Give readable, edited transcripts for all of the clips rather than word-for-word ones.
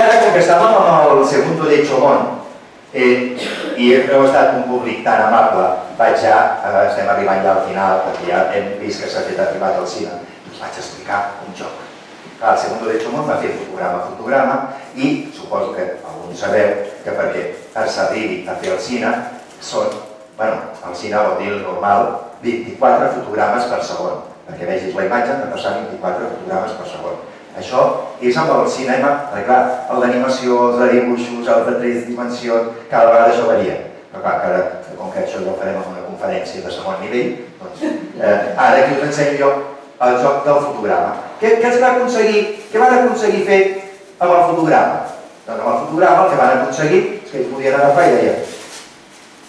ara, com que estàvem amb el Segundo de Chomón, i heu estat un públic tan amable, estem arribant ja al final, perquè ja hem vist que s'ha arribat al cine, us vaig explicar un joc. El Segundo de Chomón va fer fotograma a fotograma i suposo que alguns sabeu que perquè s'arribi a fer el cine són, el cine vol dir el normal, 24 fotogrames per segon. Perquè vegis la imatge han de passar 24 fotogrames per segon. Això és amb el cinema, perquè clar, el d'animació, els de dibuixos, els de 3 dimensions, cada vegada això varia. Però clar, com que això ja ho farem en una conferència de segon nivell, doncs ara aquí us ensenyo jo el joc del fotograma. Què van aconseguir fer amb el fotograma? Doncs amb el fotograma el que van aconseguir és que ells podien agafar i deien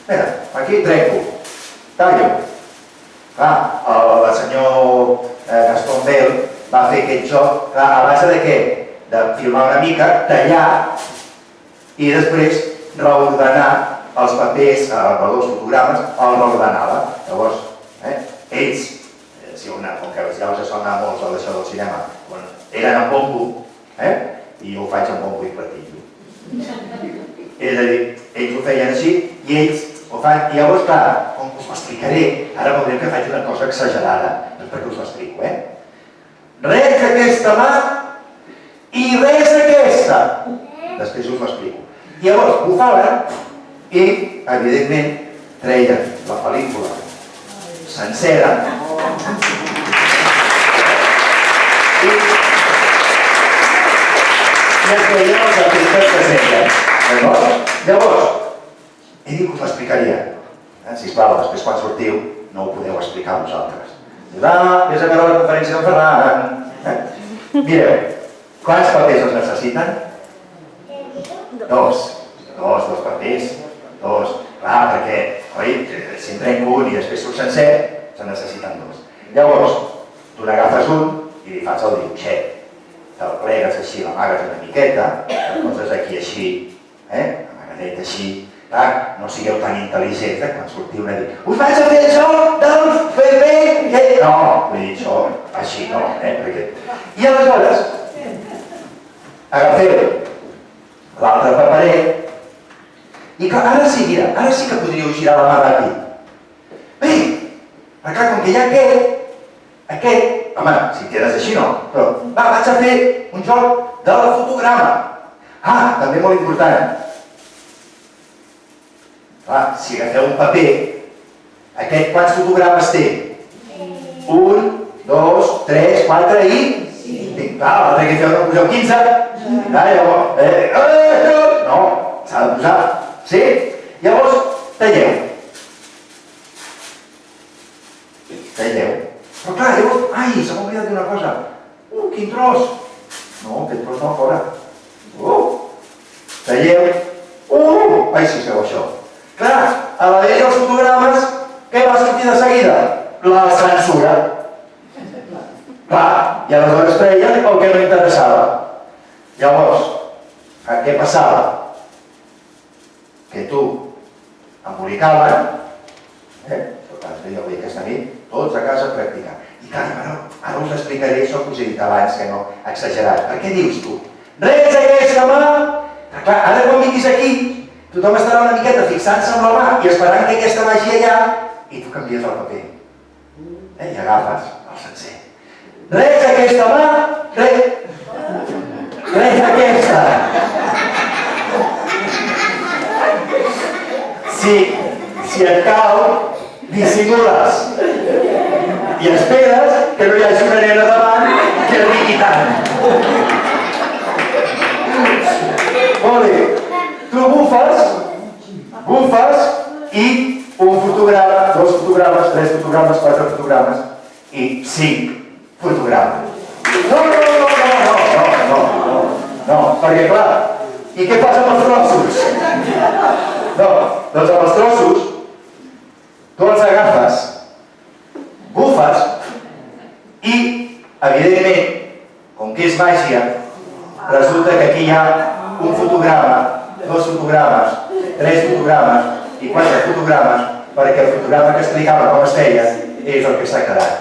mira, aquí trenco, tallo. Clar, el senyor Gaston Bell va fer aquest joc a base de què? De filmar una mica, tallar i després reordenar els papers, els fotogrames, el reordenava. Llavors, ells, com que ja us sona molts d'això del cinema, eren en bombo, i jo ho faig en bombo i platillo. És a dir, ells ho feien així i ells ho fan, i llavors, clar, com us ho explicaré, ara veurem que faig una cosa exagerada, perquè us ho explico, res aquesta mà i res aquesta. Després us ho explico. I llavors bufaven i, evidentment, treien la pel·lícula sencera i es veien els efectes que senten. Llavors, he dit que us l'explicaria. Sisplau, després quan sortiu no ho podeu explicar vosaltres. Vés a veure la conferència d'en Ferran. Mireu, quants papers es necessiten? Dos papers. Clar, perquè, oi, si en trenco un i després surt sencer, se'n necessiten dos. Llavors, tu n'agafes un i li fas el dibuixet. Te'l plegues així, l'amagues una miqueta, el poses aquí així, amagadet així. Clar, no sigueu tan intel·ligents quan sortiu a dir us vaig a fer això del PP! No, vull dir això així no, I aleshores agafeu l'altre paperet i ara sí, mira, ara sí que podríeu girar la mà ràpid. Bé, clar, com que hi ha aquest, home, si quedes així no, però vaig a fer un joc del fotograma. També molt important. Clar, si agafeu un paper, aquest quants fotogrames té? 1, 2, 3, 4 i... Clar, l'altre que feu no poseu 15. No, s'ha de posar. Sí? Llavors, talleu. Però clar, llavors... Ai, se m'ha oblidat d'una cosa. Quin tros! No, aquest tros no fora. Talleu. Ai, si es veu això. Clar, a la llei dels fotogrames, què va sortir de seguida? La censura. Clar, i aleshores treien el que no interessava. Llavors, què passava? Que tu embolicaven, jo vull aquesta nit, tots a casa practicant. I clar, ara us explicaré això que us he dit abans, que no exagerat. Per què dius tu? Res aquesta mà! Clar, ara quan vinguis aquí, tothom estarà una miqueta fixant-se amb la mà i esperant que aquesta vagi allà i tu canvies el paper. I agafes el sencer. Res aquesta mà, res aquesta. Si et cau, dissimules i esperes que no hi hagi una nena davant que rigui tant. Molt bé. Tu bufes i un fotograma, 2 fotogrames, 3 fotogrames, 4 fotogrames i 5 fotogrames. No, perquè clar, i què passa amb els trossos? No, doncs amb els trossos tu els agafes, bufes i, evidentment, com que és màgia, resulta que aquí hi ha un fotograma, 2 fotogrames, 3 fotogrames i 4 fotogrames, perquè el fotograma que explicava com es feia és el que s'ha quedat.